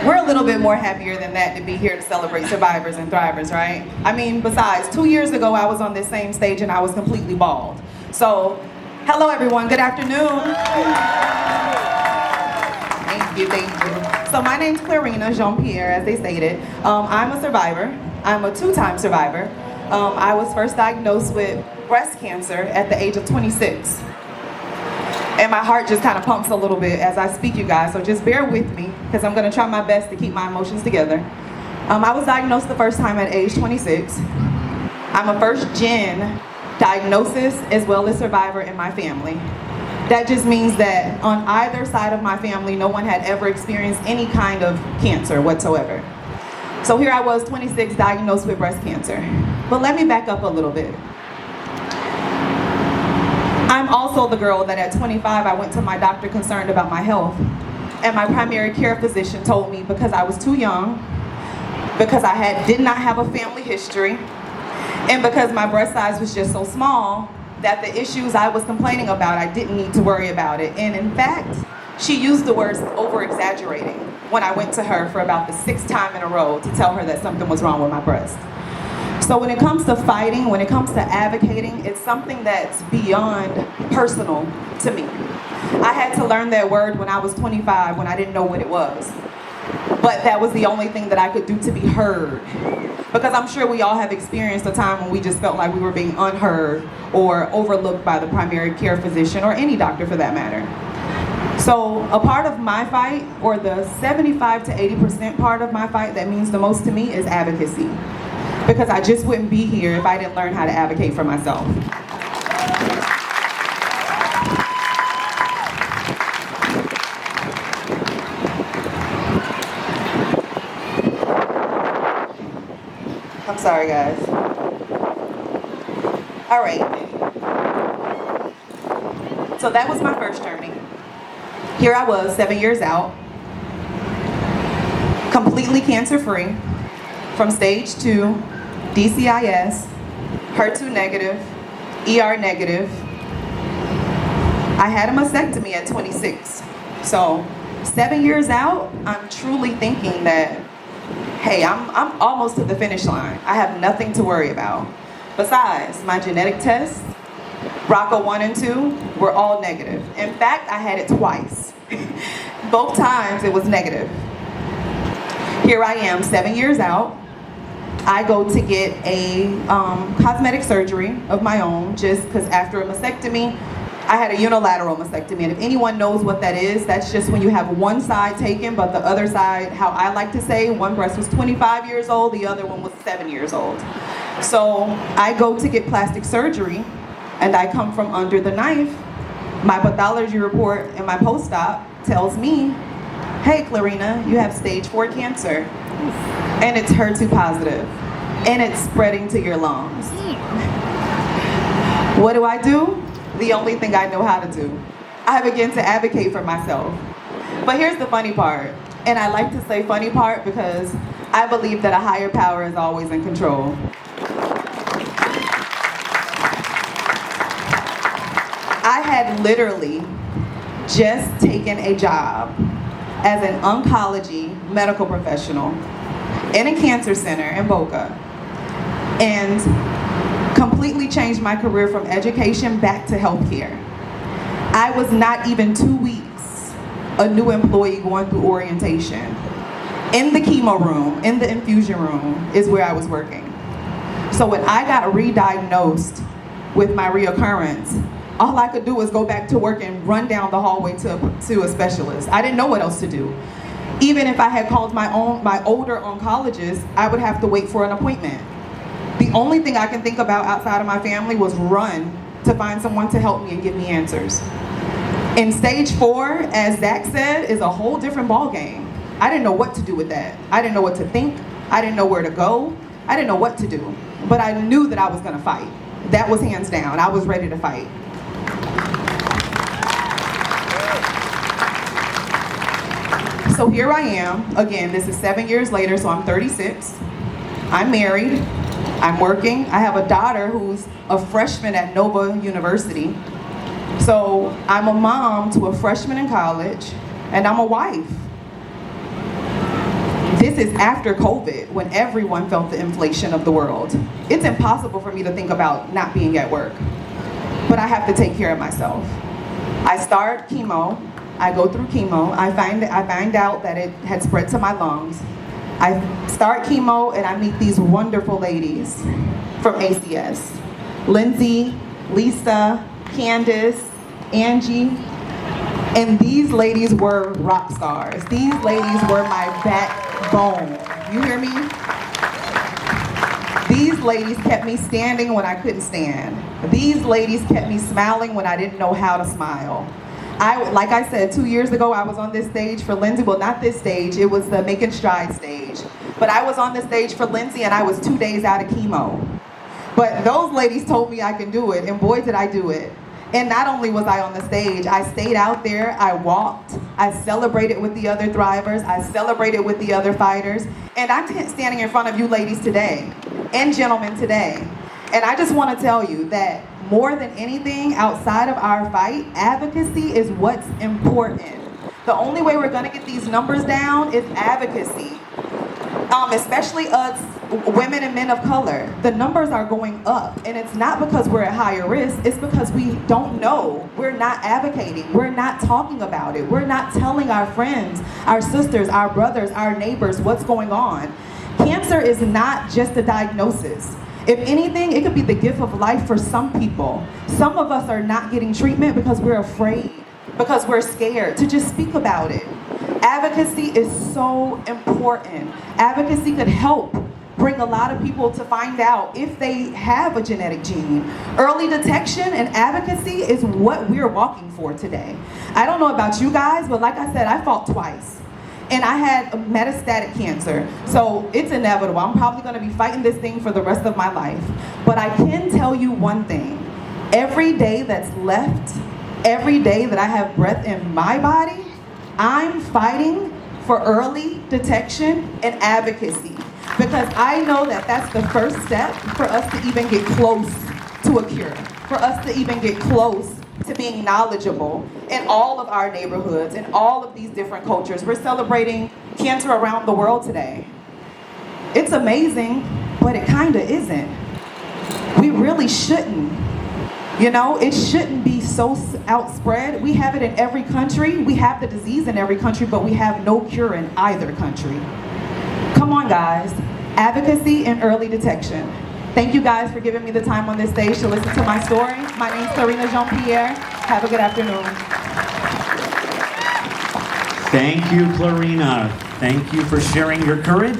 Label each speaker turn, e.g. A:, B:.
A: We're a little bit more happier than that to be here to celebrate survivors and thrivers, right? I mean, besides, 2 years ago I was on this same stage and I was completely bald. So, hello everyone, good afternoon. Thank you, thank you. So my name's Clarina, Jean-Pierre, as they stated. I'm a survivor. I'm a 2-time survivor. I was first diagnosed with breast cancer at the age of 26. And my heart just kind of pumps a little bit as I speak, you guys, so just bear with me, because I'm going to try my best to keep my emotions together. I was diagnosed the first time at age 26. I'm a first-gen diagnosis as well as survivor in my family. That just means that on either side of my family, no one had ever experienced any kind of cancer whatsoever. So here I was, 26, diagnosed with breast cancer. But let me back up a little bit. I'm also the girl that at 25, I went to my doctor concerned about my health. And my primary care physician told me because I was too young, because I did not have a family history, and because my breast size was just so small, that the issues I was complaining about, I didn't need to worry about it. And in fact, she used the words over-exaggerating when I went to her for about the 6th time in a row to tell her that something was wrong with my breast. So when it comes to fighting, when it comes to advocating, it's something that's beyond personal to me. I had to learn that word when I was 25, when I didn't know what it was. But that was the only thing that I could do to be heard. Because I'm sure we all have experienced a time when we just felt like we were being unheard or overlooked by the primary care physician or any doctor for that matter. So a part of my fight, or the 75 to 80% part of my fight that means the most to me, is advocacy. Because I just wouldn't be here if I didn't learn how to advocate for myself. I'm sorry, guys. All right. So that was my first journey. Here I was, 7 years out, completely cancer-free, from stage 2, DCIS, HER2 negative, ER negative. I had a mastectomy at 26. So 7 years out, I'm truly thinking that, hey, I'm almost to the finish line. I have nothing to worry about. Besides, my genetic tests, BRCA1 and 2, were all negative. In fact, I had it twice. Both times it was negative. Here I am, 7 years out. I go to get a cosmetic surgery of my own, just because after a mastectomy, I had a unilateral mastectomy. And if anyone knows what that is, that's just when you have one side taken, but the other side, how I like to say, one breast was 25 years old, the other one was 7 years old. So I go to get plastic surgery, and I come from under the knife. My pathology report and my post-op tells me, hey, Clarina, you have stage 4 cancer. And it's HER2 positive, and it's spreading to your lungs. What do? The only thing I know how to do. I begin to advocate for myself. But here's the funny part, and I like to say funny part because I believe that a higher power is always in control. I had literally just taken a job as an oncology medical professional in a cancer center in Boca, and completely changed my career from education back to healthcare. I was not even 2 weeks a new employee going through orientation. In the chemo room, in the infusion room, is where I was working. So when I got re-diagnosed with my reoccurrence, all I could do was go back to work and run down the hallway to a specialist. I didn't know what else to do. Even if I had called my older oncologist, I would have to wait for an appointment. The only thing I can think about outside of my family was run to find someone to help me and give me answers. In stage 4, as Zach said, is a whole different ballgame. I didn't know what to do with that. I didn't know what to think. I didn't know where to go. I didn't know what to do. But I knew that I was gonna fight. That was hands down. I was ready to fight. So here I am, again, this is 7 years later, so I'm 36. I'm married, I'm working. I have a daughter who's a freshman at Nova University. So I'm a mom to a freshman in college, and I'm a wife. this is after COVID, when everyone felt the inflation of the world. It's impossible for me to think about not being at work, but I have to take care of myself. I start chemo, I go through chemo, I find out that it had spread to my lungs. I start chemo and I meet these wonderful ladies from ACS. Lindsay, Lisa, Candace, Angie, and these ladies were rock stars. These ladies were my backbone. You hear me? These ladies kept me standing when I couldn't stand. These ladies kept me smiling when I didn't know how to smile. Like I said, 2 years ago, I was on this stage for Lindsay. Well, not this stage, it was the Making Strides stage. But I was on the stage for Lindsay and I was 2 days out of chemo. But those ladies told me I can do it, and boy, did I do it. And not only was I on the stage, I stayed out there, I walked, I celebrated with the other thrivers, I celebrated with the other fighters, and I'm standing in front of you ladies today, and gentlemen today. And I just want to tell you that more than anything outside of our fight, advocacy is what's important. The only way we're going to get these numbers down is advocacy. Especially us women and men of color. The numbers are going up, and it's not because we're at higher risk, it's because we don't know. We're not advocating, we're not talking about it, we're not telling our friends, our sisters, our brothers, our neighbors what's going on. Cancer is not just a diagnosis. If anything, it could be the gift of life for some people. Some of us are not getting treatment because we're afraid, because we're scared to just speak about it. Advocacy is so important. Advocacy could help bring a lot of people to find out if they have a genetic gene. Early detection and advocacy is what we're walking for today. I don't know about you guys, but like I said, I fought twice. And I had metastatic cancer, so it's inevitable. I'm probably gonna be fighting this thing for the rest of my life. But I can tell you one thing. Every day that's left, every day that I have breath in my body, I'm fighting for early detection and advocacy, because I know that that's the first step for us to even get close to a cure, for us to even get close to being knowledgeable in all of our neighborhoods, in all of these different cultures. We're celebrating cancer around the world today. It's amazing, but it kind of isn't. We really shouldn't. You know, it shouldn't be so outspread. We have it in every country. We have the disease in every country, but we have no cure in either country. Come on, guys. Advocacy and early detection. Thank you guys for giving me the time on this stage to listen to my story. My name's Clarina Jean-Pierre. Have a good afternoon.
B: Thank you, Clarina. Thank you for sharing your courage.